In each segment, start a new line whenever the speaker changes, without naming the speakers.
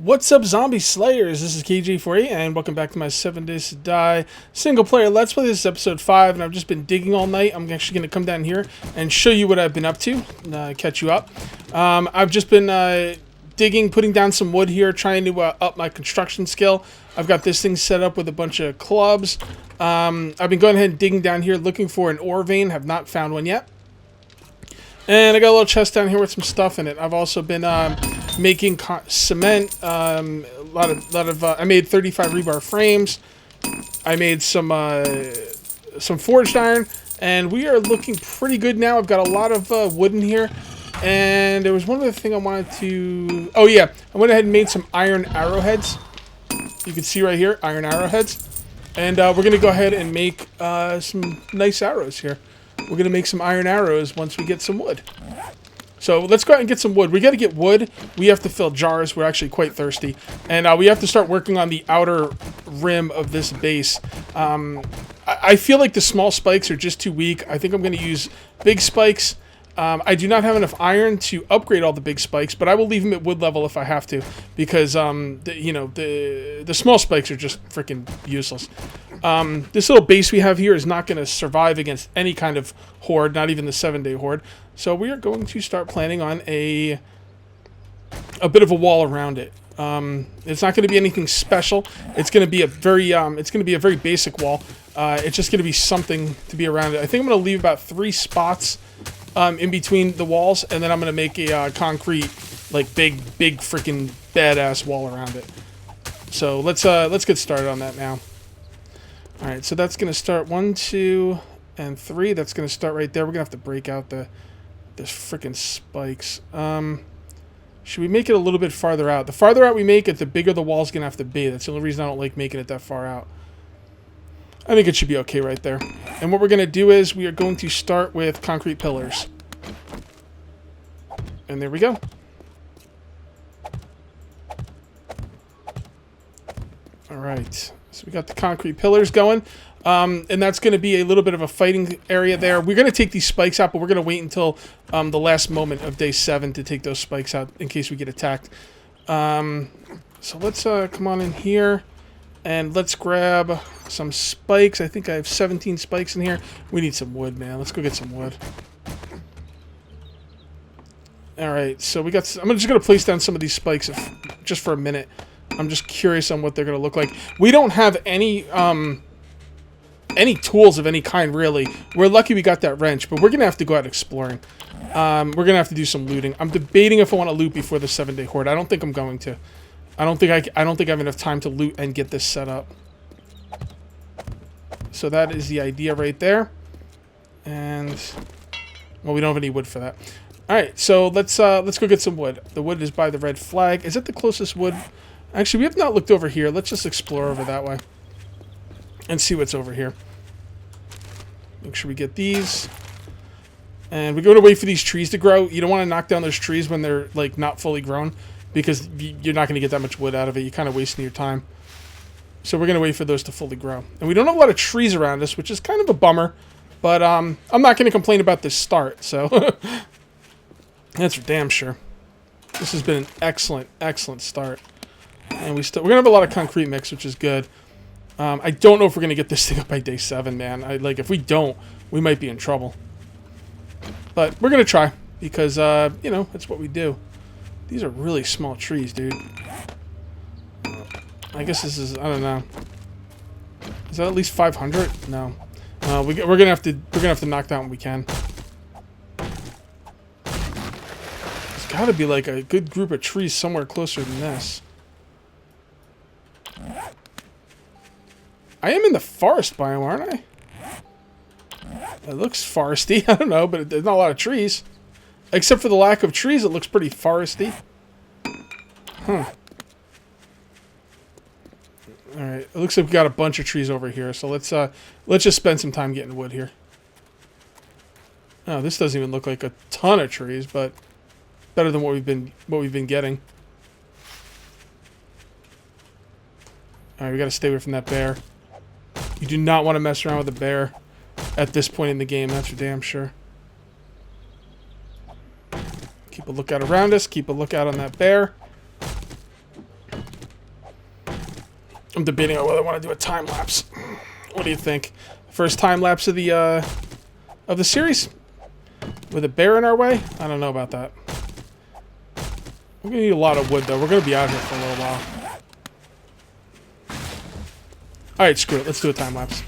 What's up, Zombie Slayers? This is KJ48, and welcome back to my 7 Days to Die single player Let's Play. This is episode 5, and I've just been digging all night. I'm actually going to come down here and show you what I've been up to, catch you up. I've just been digging, putting down some wood here, trying to up my construction skill. I've got this thing set up with a bunch of clubs. I've been going ahead and digging down here, looking for an ore vein. Have not found one yet. And I got a little chest down here with some stuff in it. I've also been making cement. I made 35 rebar frames. I made some forged iron, and we are looking pretty good now. I've got a lot of wood in here, and there was one other thing I wanted to. Oh yeah, I went ahead and made some iron arrowheads. You can see right here, iron arrowheads, and we're gonna go ahead and make some nice arrows here. We're going to make some iron arrows once we get some wood. So let's go out and get some wood. We got to get wood. We have to fill jars. We're actually quite thirsty. And we have to start working on the outer rim of this base. I feel like the small spikes are just too weak. I think I'm going to use big spikes. I do not have enough iron to upgrade all the big spikes, but I will leave them at wood level if I have to, because the small spikes are just freaking useless. This little base we have here is not going to survive against any kind of horde, not even the 7-day horde. So we are going to start planning on a bit of a wall around it. It's not going to be anything special. It's going to be a very basic wall. It's just going to be something to be around it. I think I'm going to leave about 3 spots in between the walls, and then I'm going to make a concrete, like big freaking badass wall around it. So let's get started on that now. All right, so that's going to start 1, 2, and 3. That's going to start right there. We're going to have to break out the freaking spikes. Should we make it a little bit farther out? The farther out we make it, the bigger the wall's going to have to be. That's the only reason I don't like making it that far out. I think it should be okay right there. And what we're going to do is we are going to start with concrete pillars. And there we go. All right. So we got the concrete pillars going. And that's going to be a little bit of a fighting area there. We're going to take these spikes out, but we're going to wait until the last moment of day 7 to take those spikes out in case we get attacked. So let's come on in here. And let's grab some spikes. I think I have 17 spikes in here. We need some wood, man. Let's go get some wood. All right, so we got. I'm just gonna place down some of these spikes just for a minute. I'm just curious on what they're gonna look like. We don't have any tools of any kind really. We're lucky we got that wrench, but we're gonna have to go out exploring. We're gonna have to do some looting. I'm debating if I want to loot before the 7-day horde. I don't think I'm going to. I don't think I have enough time to loot and get this set up. So that is the idea right there. And well, we don't have any wood for that. All right, so let's go get some wood. The wood is by the red flag. Is it the closest wood? Actually, we have not looked over here. Let's just explore over that way and see what's over here. Make sure we get these. And we're going to wait for these trees to grow. You don't want to knock down those trees when they're like not fully grown, because you're not going to get that much wood out of it. You're kind of wasting your time. So we're going to wait for those to fully grow. And we don't have a lot of trees around us, which is kind of a bummer. But I'm not going to complain about this start. So that's for damn sure. This has been an excellent, excellent start. And we're going to have a lot of concrete mix, which is good. I don't know if we're going to get this thing up by day 7, man. If we don't, we might be in trouble. But we're going to try. Because, that's what we do. These are really small trees, dude. I guess this is, I don't know. Is that at least 500? No. We're gonna have to knock down what we can. There's got to be like a good group of trees somewhere closer than this. I am in the forest biome, aren't I? It looks foresty. I don't know, but there's not a lot of trees. Except for the lack of trees, it looks pretty foresty. Huh. Alright, it looks like we got a bunch of trees over here, so let's just spend some time getting wood here. Oh, this doesn't even look like a ton of trees, but better than what we've been getting. Alright, we gotta stay away from that bear. You do not want to mess around with a bear at this point in the game, that's for damn sure. Keep a lookout around us. Keep a lookout on that bear. I'm debating on whether I want to do a time lapse. What do you think? First time lapse of the series? With a bear in our way? I don't know about that. We're gonna need a lot of wood though. We're gonna be out here for a little while. Alright, screw it. Let's do a time lapse.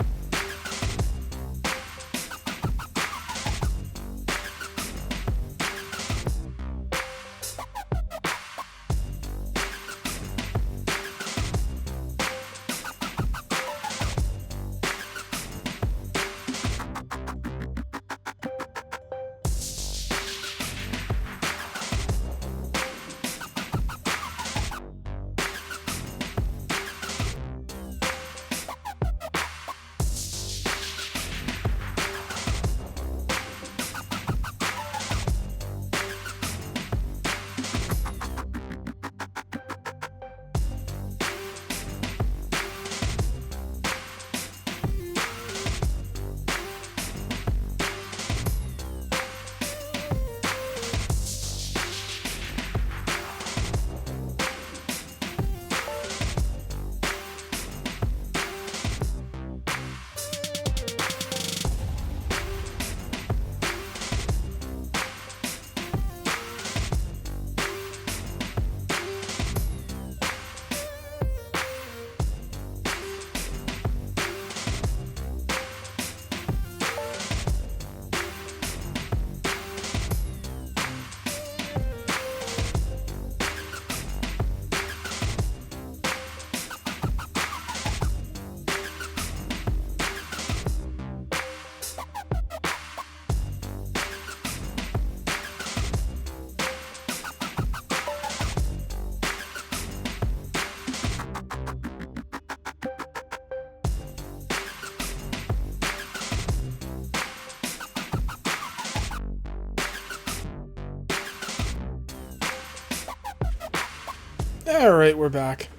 Alright, we're back.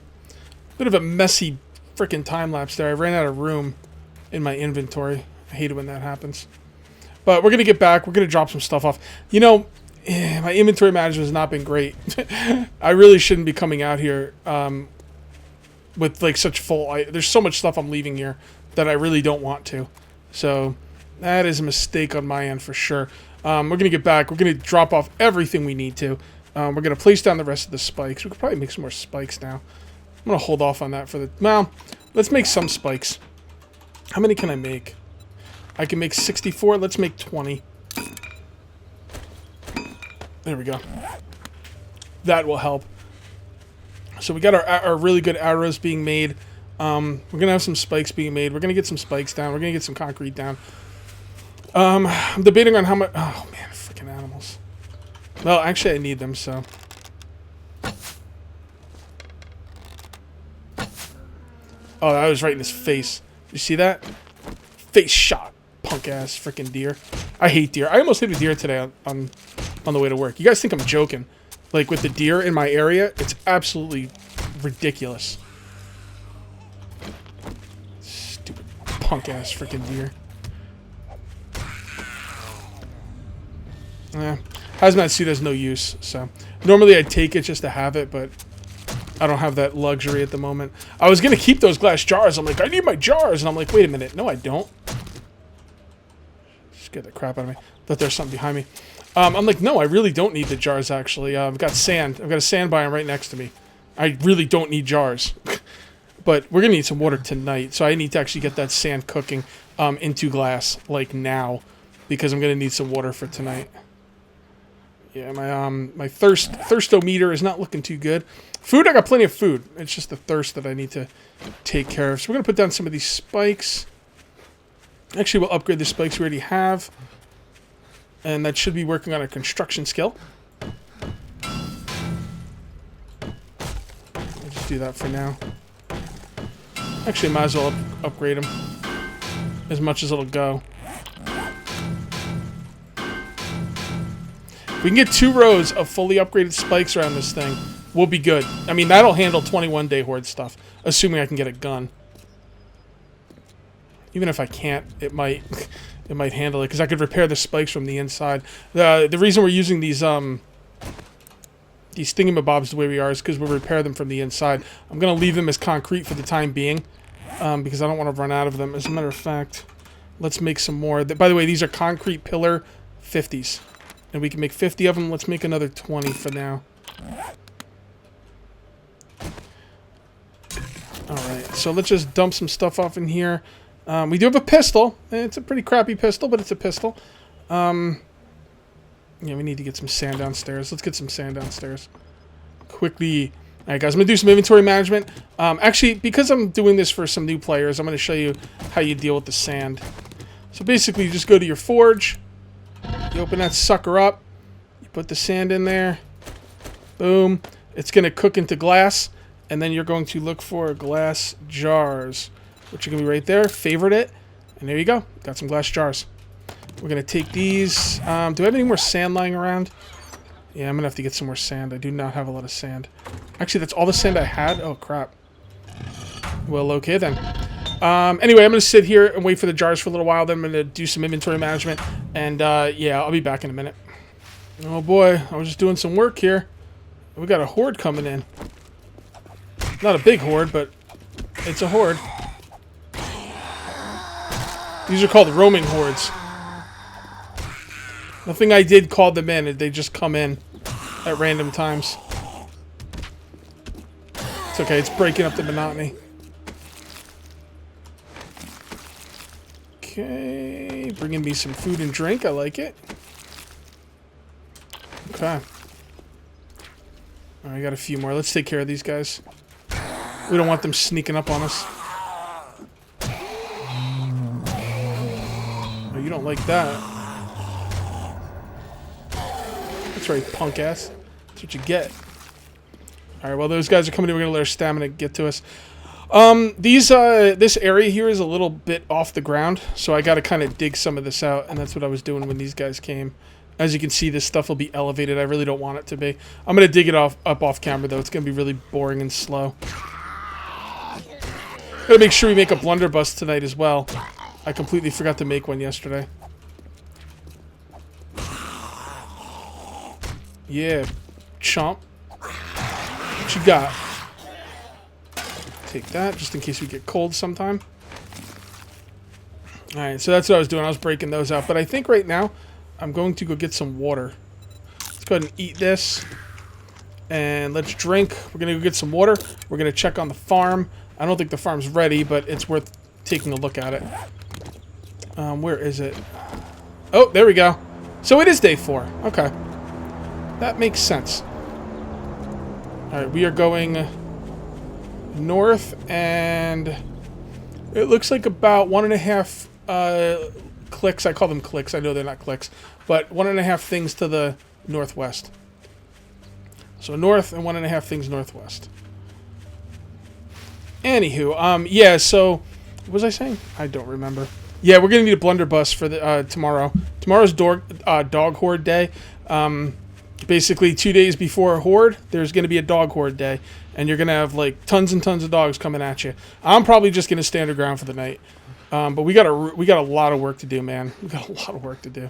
Bit of a messy freaking time lapse there. I ran out of room in my inventory. I hate it when that happens. But we're going to get back. We're going to drop some stuff off. You know, my inventory management has not been great. I really shouldn't be coming out here with like such full... There's so much stuff I'm leaving here that I really don't want to. So that is a mistake on my end for sure. We're going to get back. We're going to drop off everything we need to. We're going to place down the rest of the spikes. We could probably make some more spikes now. I'm going to hold off on that for the... Well, let's make some spikes. How many can I make? I can make 64. Let's make 20. There we go. That will help. So we got our really good arrows being made. We're going to have some spikes being made. We're going to get some spikes down. We're going to get some concrete down. I'm debating on how much... Oh, man, freaking animals. Well, actually, I need them, so... Oh, that was right in his face. You see that? Face shot. Punk-ass freaking deer. I hate deer. I almost hit a deer today on the way to work. You guys think I'm joking? Like, with the deer in my area, it's absolutely ridiculous. Stupid punk-ass freaking deer. Hazmat suit has no use, so... Normally I'd take it just to have it, but... I don't have that luxury at the moment. I was going to keep those glass jars. I'm like, I need my jars. And I'm like, wait a minute. No, I don't. Scared the crap out of me. Thought there's something behind me. I'm like, no, I really don't need the jars, actually. I've got sand. I've got a sand biome right next to me. I really don't need jars. But we're going to need some water tonight. So I need to actually get that sand cooking into glass, like now. Because I'm going to need some water for tonight. Yeah, my thirstometer is not looking too good. Food, I got plenty of food. It's just the thirst that I need to take care of. So we're going to put down some of these spikes. Actually, we'll upgrade the spikes we already have. And that should be working on a construction skill. I'll just do that for now. Actually, might as well upgrade them. As much as it'll go. If we can get 2 rows of fully upgraded spikes around this thing, we'll be good. I mean, that'll handle 21-day horde stuff, assuming I can get a gun. Even if I can't, it might handle it, because I could repair the spikes from the inside. The reason we're using these these thingamabobs the way we are is because we'll repair them from the inside. I'm going to leave them as concrete for the time being because I don't want to run out of them. As a matter of fact, let's make some more. By the way, these are concrete pillar 50s. And we can make 50 of them. Let's make another 20 for now. Alright, so let's just dump some stuff off in here. We do have a pistol. It's a pretty crappy pistol, but it's a pistol. Yeah, we need to get some sand downstairs. Let's get some sand downstairs. Quickly. Alright, guys, I'm going to do some inventory management. Actually, because I'm doing this for some new players, I'm going to show you how you deal with the sand. So basically, you just go to your forge. You open that sucker up. You put the sand in there. Boom. It's going to cook into glass. And then you're going to look for glass jars, which are going to be right there. Favorite it. And there you go. Got some glass jars. We're going to take these. Do I have any more sand lying around? Yeah, I'm going to have to get some more sand. I do not have a lot of sand. Actually, that's all the sand I had? Oh, crap. Well, okay then. Anyway, I'm going to sit here and wait for the jars for a little while. Then I'm going to do some inventory management. And, yeah, I'll be back in a minute. Oh, boy. I was just doing some work here. We got a horde coming in. Not a big horde, but it's a horde. These are called roaming hordes. Nothing I did called them in. They just come in at random times. It's okay. It's breaking up the monotony. Okay. Bringing me some food and drink. I like it. Okay. Alright, I got a few more. Let's take care of these guys. We don't want them sneaking up on us. Oh, you don't like that. That's right, punk ass. That's what you get. Alright, well, those guys are coming in. We're going to let our stamina get to us. This area here is a little bit off the ground, so I got to kind of dig some of this out, and that's what I was doing when these guys came. As you can see, this stuff will be elevated. I really don't want it to be. I'm going to dig it up off camera, though. It's going to be really boring and slow. Gotta make sure we make a blunderbuss tonight as well. I completely forgot to make one yesterday. Yeah, chomp. What you got? Take that, just in case we get cold sometime. Alright, so that's what I was doing. I was breaking those out. But I think right now, I'm going to go get some water. Let's go ahead and eat this. And let's drink. We're going to go get some water. We're going to check on the farm. I don't think the farm's ready, but it's worth taking a look at it. Where is it? Oh, there we go. So it is day 4. Okay. That makes sense. Alright, we are going north, and it looks like about 1.5 clicks. I call them clicks. I know they're not clicks. But 1.5 things to the northwest. So north and 1.5 things northwest. Anywho, yeah, so what was I saying? I don't remember. Yeah, we're going to need a blunderbuss for the tomorrow. Tomorrow's dog horde day. Basically, 2 days before a horde, there's going to be a dog horde day. And you're going to have, like, tons and tons of dogs coming at you. I'm probably just going to stand around for the night. But we got a lot of work to do, man. We got a lot of work to do.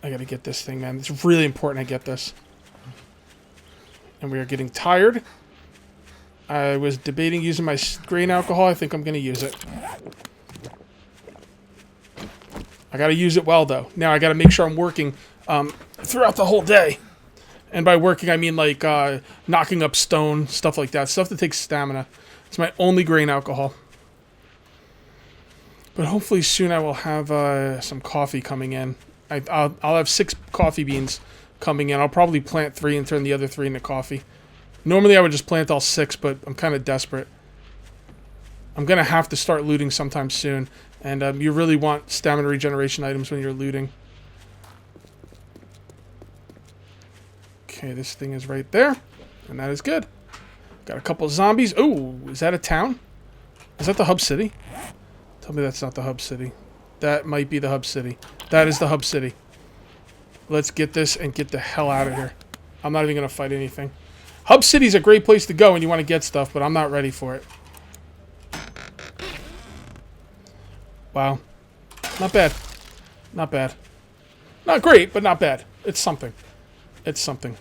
I got to get this thing, man. It's really important I get this. And we are getting tired. I was debating using my grain alcohol. I think I'm going to use it. I got to use it well, though. Now I got to make sure I'm working throughout the whole day. And by working, I mean like knocking up stone, stuff like that. Stuff that takes stamina. It's my only grain alcohol. But hopefully soon I will have some coffee coming in. I'll have 6 coffee beans coming in. I'll probably plant 3 and turn the other 3 into coffee. Normally I would just plant all 6, but I'm kind of desperate. I'm going to have to start looting sometime soon. And you really want stamina regeneration items when you're looting. Okay, this thing is right there. And that is good. Got a couple of zombies. Oh, is that a town? Is that the hub city? Tell me that's not the hub city. That might be the hub city. That is the hub city. Let's get this and get the hell out of here. I'm not even going to fight anything. Hub City is a great place to go when you want to get stuff, but I'm not ready for it. Wow. Not bad. Not bad. Not great, but not bad. It's something. It's something.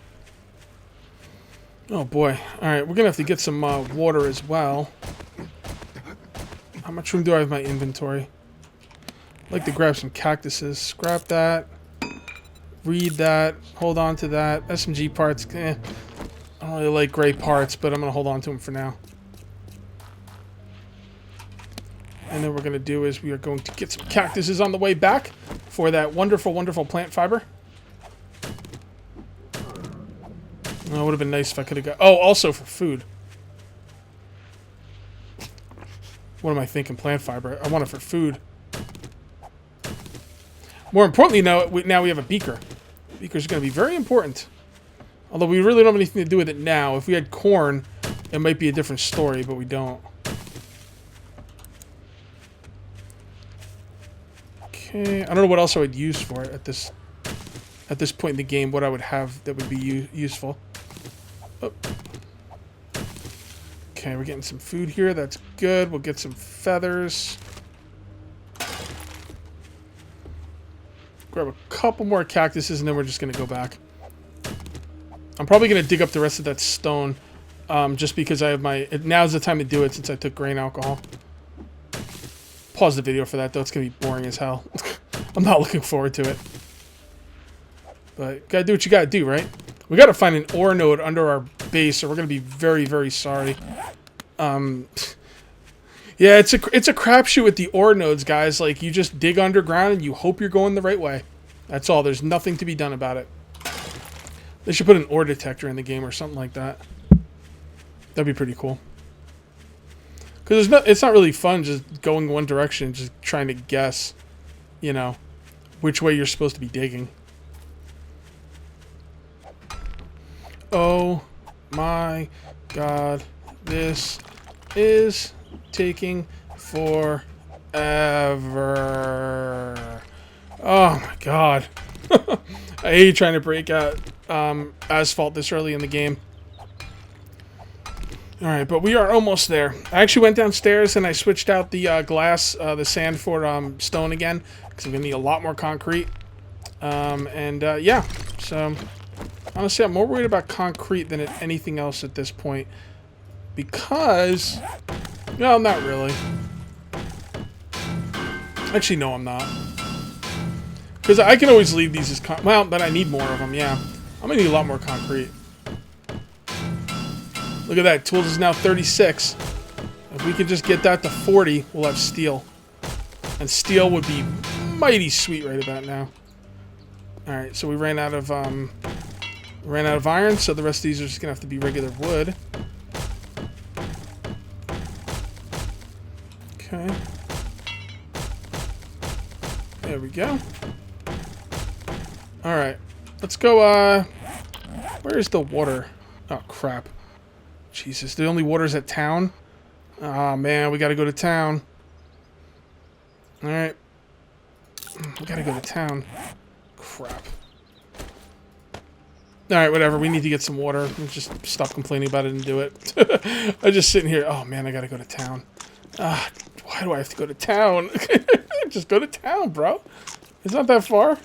Oh boy. Alright, we're gonna have to get some water as well. How much room do I have in my inventory? I'd like to grab some cactuses. Scrap that. Read that. Hold on to that. SMG parts. I don't really like gray parts, but I'm gonna hold on to them for now. And then what we're going to do is we are going to get some cactuses on the way back for that wonderful, wonderful plant fiber. Oh, it would have been nice if I could have got... Oh, also for food. What am I thinking? Plant fiber. I want it for food. More importantly, now we have a beaker. Beaker's going to be very important. Although we really don't have anything to do with it now. If we had corn, it might be a different story, but we don't. Okay, I don't know what else I would use for it at this point in the game. What I would have that would be useful. Oh. Okay, we're getting some food here. That's good. We'll get some feathers. Grab a couple more cactuses, and then we're just gonna go back. I'm probably gonna dig up the rest of that stone, just because I have my. Now's the time to do it since I took grain alcohol. Pause the video for that, though. It's going to be boring as hell. I'm not looking forward to it. But gotta do what you gotta do, right? We gotta find an ore node under our base, or we're going to be very, very sorry. Yeah, it's a crapshoot with the ore nodes, guys. Like, you just dig underground and you hope you're going the right way. That's all. There's nothing to be done about it. They should put an ore detector in the game or something like that. That'd be pretty cool. Because it's not really fun just going one direction, just trying to guess, you know, which way you're supposed to be digging. Oh my god, this is taking forever. Oh my god. I hate trying to break out asphalt this early in the game. Alright, but we are almost there. I actually went downstairs and I switched out the glass, the sand for stone again, because I'm going to need a lot more concrete. Yeah, so honestly, I'm more worried about concrete than anything else at this point. Because, well, not really. Actually, no, I'm not. Because I can always leave these as well, but I need more of them, yeah. I'm going to need a lot more concrete. Look at that. Tools is now 36. If we could just get that to 40, we'll have steel. And steel would be mighty sweet right about now. Alright, so we ran out of iron, so the rest of these are just going to have to be regular wood. Okay. There we go. Alright. Let's go, where's the water? Oh, crap. Jesus, the only water's at town? Oh, man, we gotta go to town. Alright. We gotta go to town. Crap. Alright, whatever. We need to get some water. Let's just stop complaining about it and do it. I'm just sitting here. Oh, man, I gotta go to town. Why do I have to go to town? Just go to town, bro. It's not that far.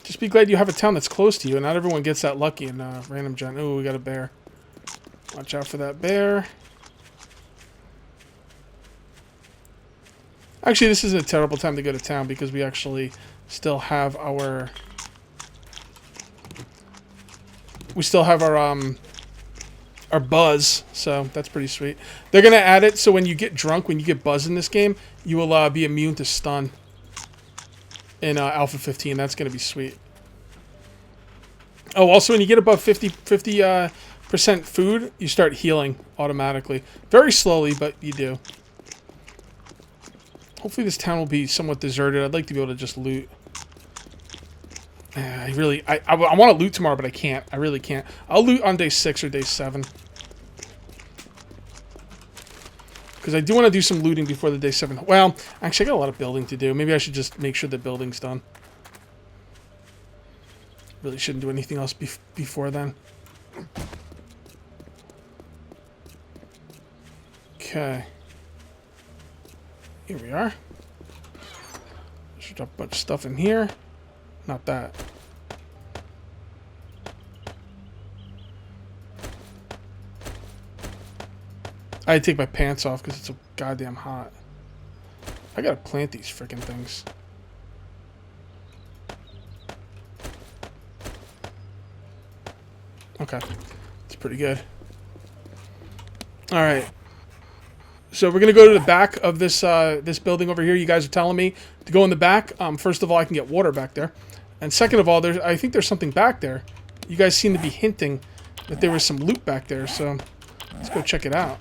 Just be glad you have a town that's close to you, and not everyone gets that lucky in random gen. Oh, we got a bear. Watch out for that bear. Actually, this isn't a terrible time to go to town because we actually still have our... We still have our buzz, so that's pretty sweet. They're going to add it so when you get drunk, when you get buzz in this game, you will be immune to stun in Alpha 15. That's going to be sweet. Oh, also when you get above 50% food, you start healing automatically. Very slowly, but you do. Hopefully this town will be somewhat deserted. I'd like to be able to just loot. I want to loot tomorrow, but I can't. I really can't. I'll loot on day 6 or day 7. Because I do want to do some looting before the day 7. Well, actually, I got a lot of building to do. Maybe I should just make sure the building's done. Really shouldn't do anything else before then. Okay. Here we are. Should drop a bunch of stuff in here. Not that. I had to take my pants off because it's so goddamn hot. I gotta plant these freaking things. Okay. It's pretty good. Alright. So we're going to go to the back of this this building over here. You guys are telling me to go in the back. First of all, I can get water back there. And second of all, I think there's something back there. You guys seem to be hinting that there was some loot back there. So let's go check it out.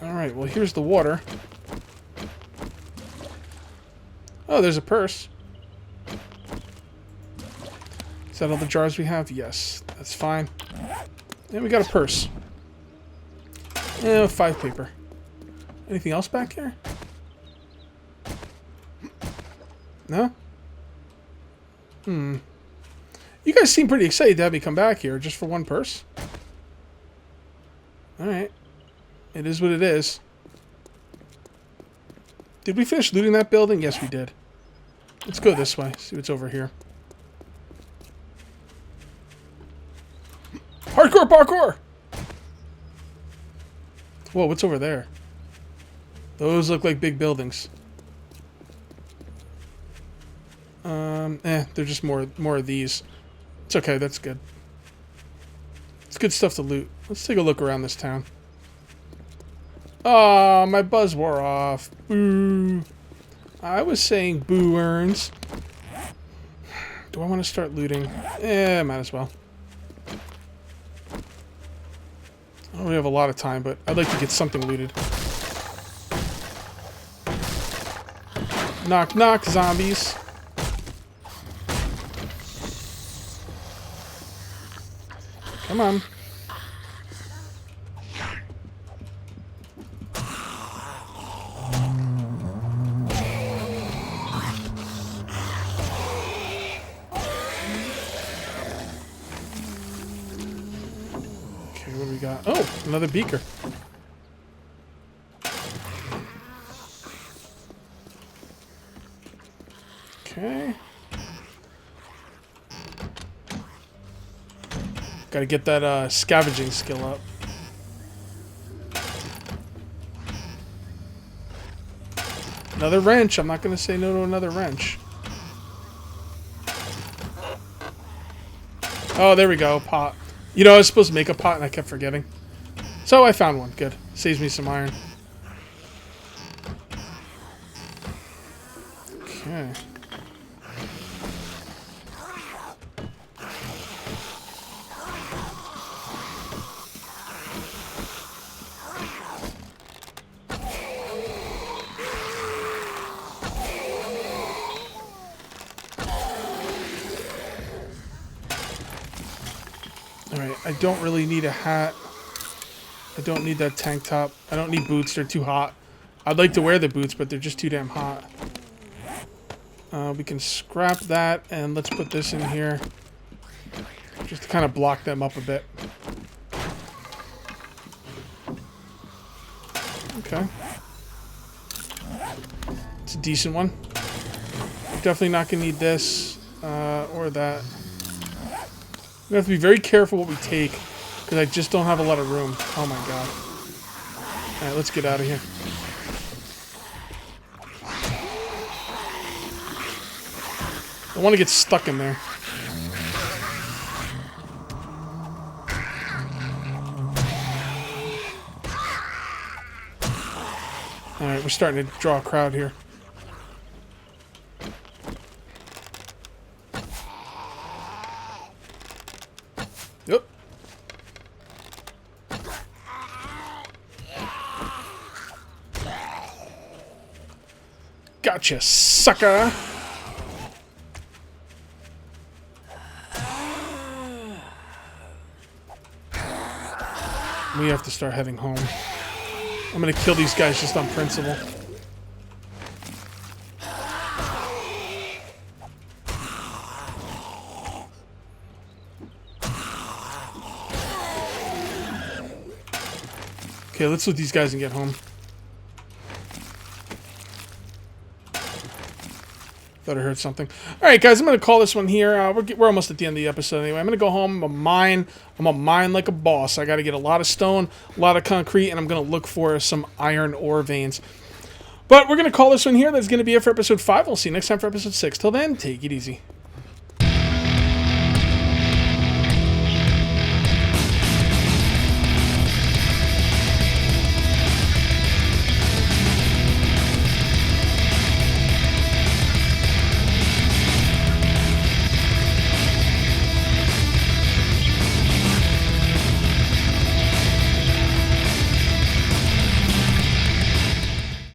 Alright, well here's the water. Oh, there's a purse. Is that all the jars we have? Yes, that's fine. And we got a purse. 5 paper. Anything else back here? No? You guys seem pretty excited to have me come back here just for one purse. Alright. It is what it is. Did we finish looting that building? Yes, we did. Let's go this way. See what's over here. Hardcore parkour! Whoa, what's over there? Those look like big buildings. They're just more of these. It's okay, that's good. It's good stuff to loot. Let's take a look around this town. Oh, my buzz wore off. Boo. I was saying boo earns. Do I want to start looting? Might as well. I don't really have a lot of time, but I'd like to get something looted. Knock, knock, zombies. Come on. What do we got? Oh, another beaker. Okay. Gotta get that scavenging skill up. Another wrench. I'm not gonna say no to another wrench. Oh, there we go. Pot. You know, I was supposed to make a pot and I kept forgetting. So I found one. Good. Saves me some iron. Okay. Alright, I don't really need a hat. I don't need that tank top. I don't need boots, they're too hot. I'd like to wear the boots, but they're just too damn hot. We can scrap that, and let's put this in here. Just to kind of block them up a bit. Okay. It's a decent one. Definitely not going to need this, or that. We have to be very careful what we take, because I just don't have a lot of room. Oh my god. Alright, let's get out of here. I don't want to get stuck in there. Alright, we're starting to draw a crowd here. Yep. Gotcha, sucker! We have to start heading home. I'm gonna kill these guys just on principle. Okay, let's loot these guys and get home. Thought I heard something. All right, guys, I'm going to call this one here. We're almost at the end of the episode anyway. I'm going to go home. I'm going to mine like a boss. I got to get a lot of stone, a lot of concrete, and I'm going to look for some iron ore veins. But we're going to call this one here. That's going to be it for episode 5. We'll see you next time for episode 6. Till then, take it easy.